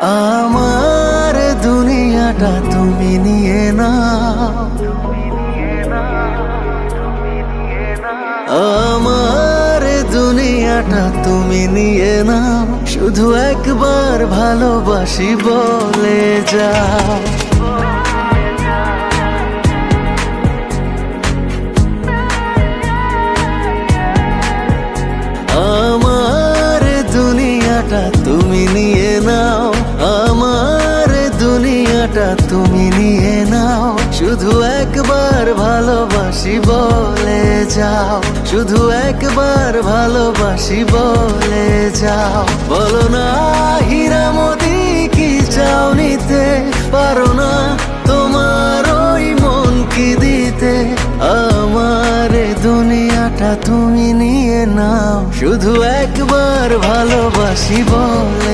আমার দুনিয়াটা তুমি নিয়ে নাও, আমার দুনিয়াটা তুমি নিয়ে নাও, শুধু একবার ভালোবাসি বলে যাও। আমার দুনিয়াটা তুমি নিয়ে নাও, আমার দুনিয়াটা তুমি নিয়ে নাও, শুধু একবার ভালোবাসি বলে যাও, শুধু একবার ভালোবাসি বলে যাও। বলো না হীরামতি কি চাও নিতে, পারো না তোমার ওই মন কি দিতে। আমার দুনিয়াটা তুমি নিয়ে নাও, শুধু একবার ভালোবাসি বলে